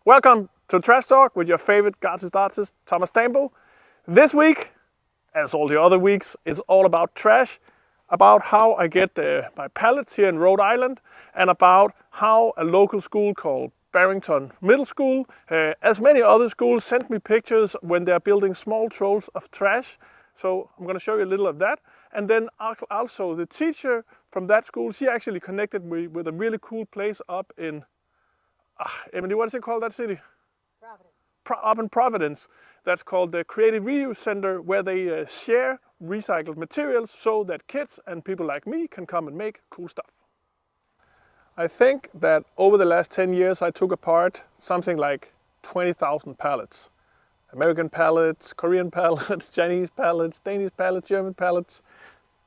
Welcome to Trash Talk with your favorite artist, Thomas Dambo. This week, as all the other weeks, it's all about trash, about how I get my pallets here in Rhode Island, and about how a local school called Barrington Middle School, as many other schools, sent me pictures when they're building small trolls of trash. So I'm going to show you a little of that. And then also the teacher from that school, she actually connected me with a really cool place up in, Emily, what is it called, that city? Providence. Up in Providence. That's called the Creative Reuse Center, where they share recycled materials so that kids and people like me can come and make cool stuff. I think that over the last 10 years I took apart something like 20,000 pallets. American pallets, Korean pallets, Chinese pallets, Danish pallets, German pallets.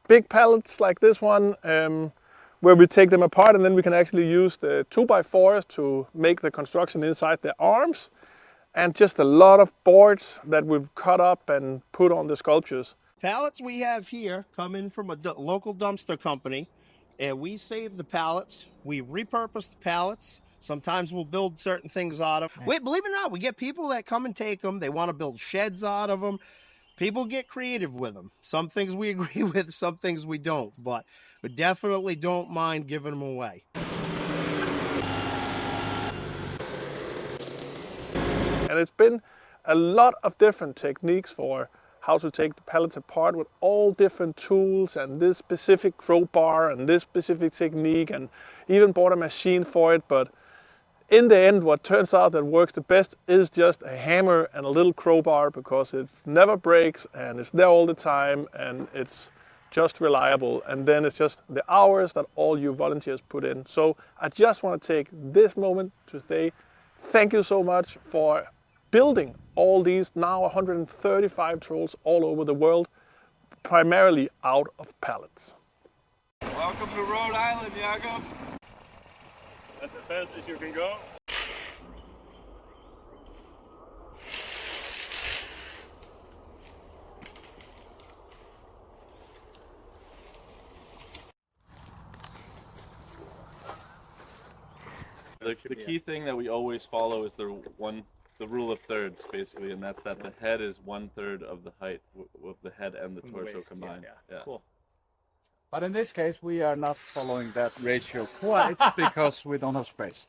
Big pallets like this one, where we take them apart and then we can actually use the 2x4s to make the construction inside the arms. And just a lot of boards that we've cut up and put on the sculptures. Pallets we have here come in from a local dumpster company, and we save the pallets. We repurpose the pallets. Sometimes we'll build certain things out of them. Wait, believe it or not, we get people that come and take them. They want to build sheds out of them. People get creative with them. Some things we agree with, some things we don't, but we definitely don't mind giving them away. And it's been a lot of different techniques for how to take the pallets apart with all different tools and this specific crowbar and this specific technique, and even bought a machine for it. But in the end, what turns out that works the best is just a hammer and a little crowbar, because it never breaks and it's there all the time and it's just reliable. And then it's just the hours that all you volunteers put in. So I just want to take this moment to say thank you so much for building all these now 135 trolls all over the world, primarily out of pallets. Welcome to Rhode Island, Jakob. Is that the fastest you can go? The key thing that we always follow is the rule of thirds, basically, and that's that the head is 1/3 of the height of the head and the torso waist, combined. yeah. Cool. But in this case, we are not following that ratio quite because we don't have space.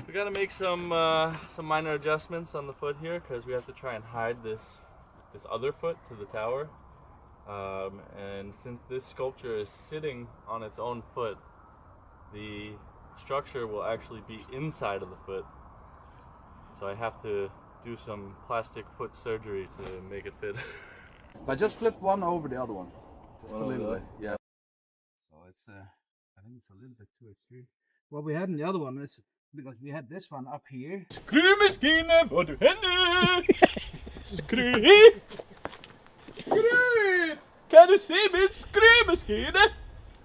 We gotta make some minor adjustments on the foot here, because we have to try and hide this other foot to the tower. And since this sculpture is sitting on its own foot, the structure will actually be inside of the foot. So I have to do some plastic foot surgery to make it fit. But just flip one over the other one. Just One a over little the- bit. Yeah. So it's I think it's a little bit too extreme. What we had in the other one is because we had this one up here. Skruvmaskinen, vad du händer? Skruv! Skruv! Kan du se min skruvmaskine?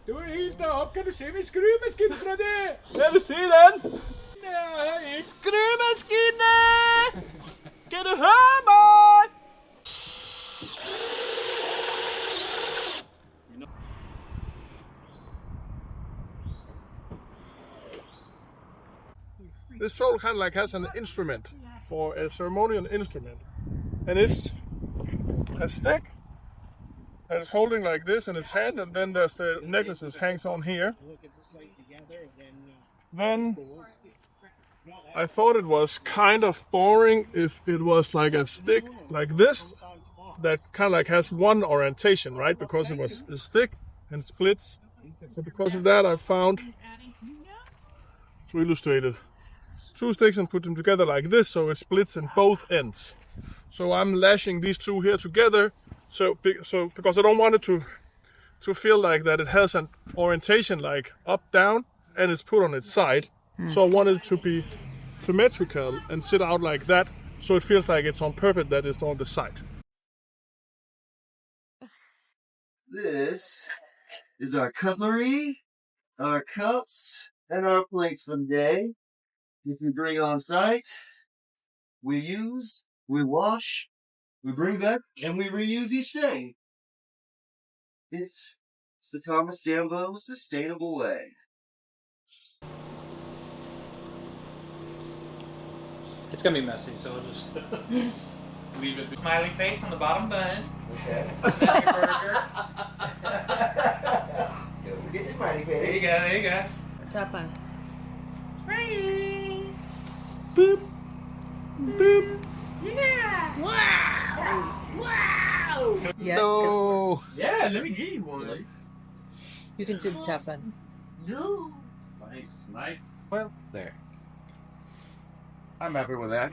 Du är helt upp, kan du se min skruvmaskin Freddy? Kan du se den? Nej! Skruvmaskinen! Kan du höra mig? This troll kind of like has an instrument, for a ceremonial instrument, and it's a stick that is holding like this in its hand, and then there's the necklace that hangs on here. Then I thought it was kind of boring if it was like a stick like this that kind of like has one orientation, right? Because it was a stick and splits. So because of that, I found, to illustrate it, 2 sticks and put them together like this, so it splits in both ends. So I'm lashing these two here together, so because I don't want it to feel like that it has an orientation like up, down, and it's put on its side. So I wanted it to be symmetrical and sit out like that, so it feels like it's on purpose that it's on the side. This is our cutlery, our cups, and our plates for the day. If we bring on site, we use, we wash, we bring back, and we reuse each day. It's the Thomas Dambo sustainable way. It's gonna be messy, so we'll just leave it. Smiley face on the bottom bun. Okay. Burger. Don't forget the smiley There you face. go, there you go. Top bun. Smiley. Boop, boop. Yeah. Yeah, No. Yeah, let me give you one. you can do the top bun. Nice. Well, there. I'm happy with that.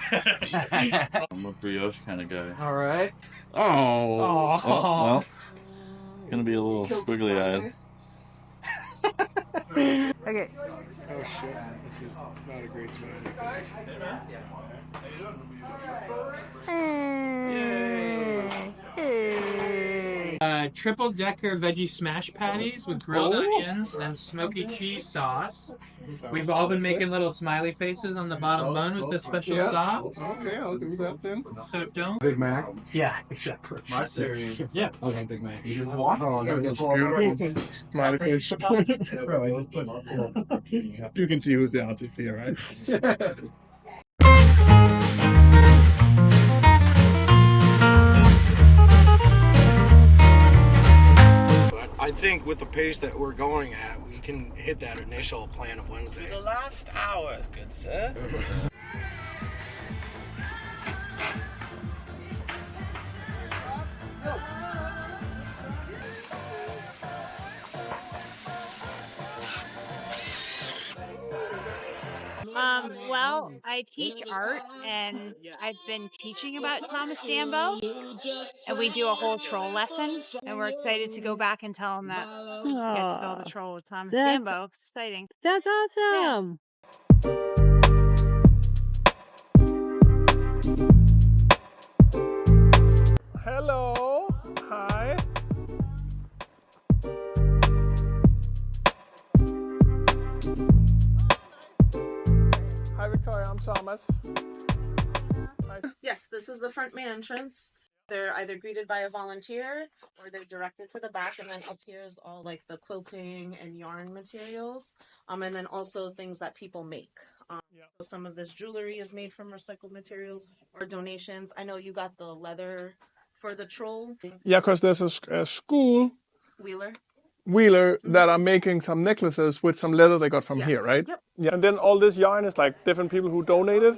I'm a brioche kind of guy. All right. Oh. Oh. Well. Gonna be a little squiggly eyed. Okay. Oh shit, this is not a great smiley face. Triple decker veggie smash patties with grilled onions and smoky cheese sauce. We've all been making little smiley faces on the bottom bun with this special sauce. Okay, I'll do that then. So don't. Big Mac. Yeah, exactly. My serious. Yeah. Okay, Big Mac. You want? Oh, no, Smiley face. You can see who's the artist here, right? I think with the pace that we're going at, we can hit that initial plan of Wednesday. The last hours, good sir. Well, I teach art, and I've been teaching about Thomas Dambo, and we do a whole troll lesson, and we're excited to go back and tell them that we get to build a troll with Thomas Dambo. It's exciting. That's awesome. Hello. Hi. Hi, Victoria. I'm Thomas. Hi. Yes, this is the front main entrance. They're either greeted by a volunteer or they're directed to the back, and then up here is all like the quilting and yarn materials, and then also things that people make. So some of this jewelry is made from recycled materials or donations. I know you got the leather for the troll. Yeah, because there's a school Wheeler. that are making some necklaces with some leather they got from here, right? Yep. Yeah. And then all this yarn is like different people who donated.